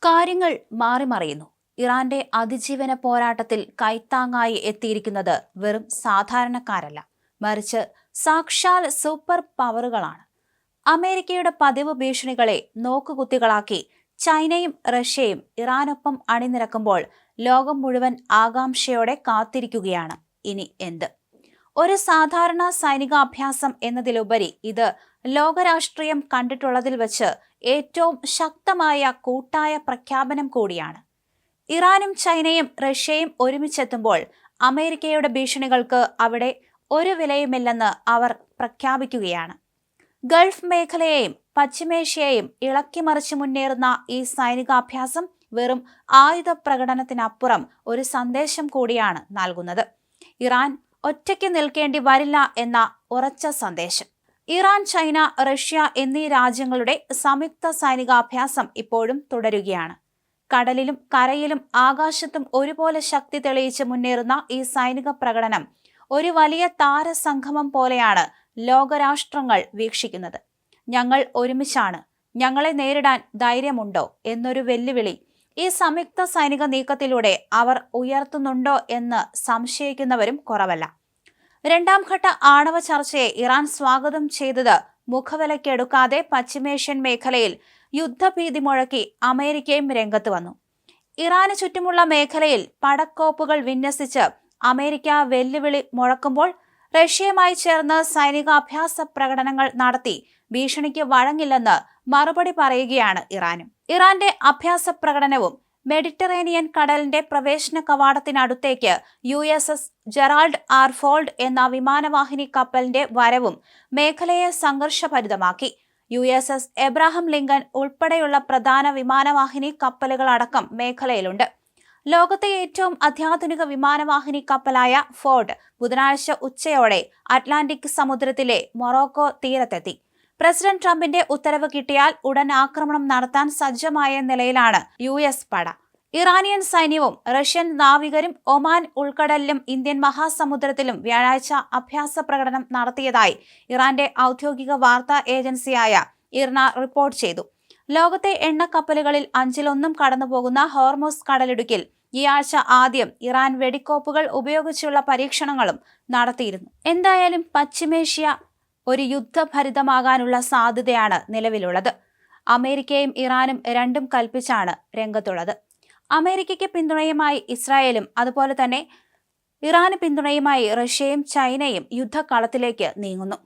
കാര്യങ്ങൾ മാറിമറിയുന്നു. ഇറാന്റെ അതിജീവന പോരാട്ടത്തിൽ കൈത്താങ്ങായി എത്തിയിരിക്കുന്നത് വെറും സാധാരണക്കാരല്ല, മറിച്ച് സാക്ഷാൽ സൂപ്പർ പവറുകളാണ്. അമേരിക്കയുടെ പതിവ് ഭീഷണികളെ നോക്കുകുത്തികളാക്കി ചൈനയും റഷ്യയും ഇറാനൊപ്പം അണിനിരക്കുമ്പോൾ ലോകം മുഴുവൻ ആകാംക്ഷയോടെ കാത്തിരിക്കുകയാണ് ഇനി എന്ത്. ഒരു സാധാരണ സൈനികാഭ്യാസം എന്നതിലുപരി ഇത് ലോകരാഷ്ട്രീയം കണ്ടിട്ടുള്ളതിൽ വച്ച് ഏറ്റവും ശക്തമായ കൂട്ടായ പ്രഖ്യാപനം കൂടിയാണ്. ഇറാനും ചൈനയും റഷ്യയും ഒരുമിച്ചെത്തുമ്പോൾ അമേരിക്കയുടെ ഭീഷണികൾക്ക് അവിടെ ഒരു വിലയുമില്ലെന്ന് അവർ പ്രഖ്യാപിക്കുകയാണ്. ഗൾഫ് മേഖലയെയും പശ്ചിമേഷ്യയെയും ഇളക്കിമറിച്ച് മുന്നേറുന്ന ഈ സൈനികാഭ്യാസം വെറും ആയുധ പ്രകടനത്തിനപ്പുറം ഒരു സന്ദേശം കൂടിയാണ് നൽകുന്നത്. ഇറാൻ ഒറ്റയ്ക്ക് നിൽക്കേണ്ടി വരില്ല എന്ന ഉറച്ച സന്ദേശം. ഇറാൻ, ചൈന, റഷ്യ എന്നീ രാജ്യങ്ങളുടെ സംയുക്ത സൈനികാഭ്യാസം ഇപ്പോഴും തുടരുകയാണ്. കടലിലും കരയിലും ആകാശത്തും ഒരുപോലെ ശക്തി തെളിയിച്ച് മുന്നേറുന്ന ഈ സൈനിക പ്രകടനം ഒരു വലിയ താരസംഗമം പോലെയാണ് ലോകരാഷ്ട്രങ്ങൾ വീക്ഷിക്കുന്നത്. ഞങ്ങൾ ഒരുമിച്ചാണ്, ഞങ്ങളെ നേരിടാൻ ധൈര്യമുണ്ടോ എന്നൊരു വെല്ലുവിളി ഈ സംയുക്ത സൈനിക നീക്കത്തിലൂടെ അവർ ഉയർത്തുന്നുണ്ടോ എന്ന് സംശയിക്കുന്നവരും കുറവല്ല. രണ്ടാം ഘട്ട ആണവ ചർച്ചയെ ഇറാൻ സ്വാഗതം ചെയ്തത് മുഖവിലക്കെടുക്കാതെ പശ്ചിമേഷ്യൻ മേഖലയിൽ യുദ്ധഭീതി മുഴക്കി അമേരിക്കയും രംഗത്ത് വന്നു. ഇറാന് ചുറ്റുമുള്ള മേഖലയിൽ പടക്കോപ്പുകൾ വിന്യസിച്ച് അമേരിക്ക വെല്ലുവിളി മുഴക്കുമ്പോൾ റഷ്യയുമായി ചേർന്ന് സൈനികാഭ്യാസ പ്രകടനങ്ങൾ നടത്തി ഭീഷണിക്ക് വഴങ്ങില്ലെന്ന് മറുപടി പറയുകയാണ് ഇറാനും. ഇറാന്റെ അഭ്യാസ പ്രകടനവും മെഡിറ്ററേനിയൻ കടലിന്റെ പ്രവേശന കവാടത്തിനടുത്തേക്ക് USS ജെറാൾഡ് ആർ ഫോൾഡ് എന്ന വിമാനവാഹിനി കപ്പലിന്റെ വരവും മേഖലയെ സംഘർഷഭരിതമാക്കി. USS എബ്രഹാം ലിങ്കൺ ഉൾപ്പെടെയുള്ള പ്രധാന വിമാനവാഹിനി കപ്പലുകളടക്കം മേഖലയിലുണ്ട്. ലോകത്തെ ഏറ്റവും അത്യാധുനിക വിമാനവാഹിനി കപ്പലായ ഫോർഡ് ബുധനാഴ്ച ഉച്ചയോടെ അറ്റ്ലാന്റിക് സമുദ്രത്തിലെ മൊറോക്കോ തീരത്തെത്തി. പ്രസിഡന്റ് ട്രംപിന്റെ ഉത്തരവ് കിട്ടിയാൽ ഉടൻ ആക്രമണം നടത്താൻ സജ്ജമായ നിലയിലാണ് US പട. ഇറാനിയൻ സൈന്യവും റഷ്യൻ നാവികരും ഒമാൻ ഉൾക്കടലിലും ഇന്ത്യൻ മഹാസമുദ്രത്തിലും വ്യാഴാഴ്ച അഭ്യാസ പ്രകടനം നടത്തിയതായി ഇറാന്റെ ഔദ്യോഗിക വാർത്താ ഏജൻസിയായ ഇർന റിപ്പോർട്ട് ചെയ്തു. ലോകത്തെ എണ്ണക്കപ്പലുകളിൽ 5-1 കടന്നുപോകുന്ന ഹോർമുസ് കടലിടുക്കിൽ ഈ ആഴ്ച ആദ്യം ഇറാൻ വെടിക്കോപ്പുകൾ ഉപയോഗിച്ചുള്ള പരീക്ഷണങ്ങളും നടത്തിയിരുന്നു. എന്തായാലും പശ്ചിമേഷ്യ ഒരു യുദ്ധഭരിതമാകാനുള്ള സാധ്യതയാണ് നിലവിലുള്ളത്. അമേരിക്കയും ഇറാനും രണ്ടും കൽപ്പിച്ചാണ് രംഗത്തുള്ളത്. അമേരിക്കയ്ക്ക് പിന്തുണയുമായി ഇസ്രായേലും അതുപോലെ തന്നെ ഇറാന് പിന്തുണയുമായി റഷ്യയും ചൈനയും യുദ്ധക്കളത്തിലേക്ക് നീങ്ങുന്നു.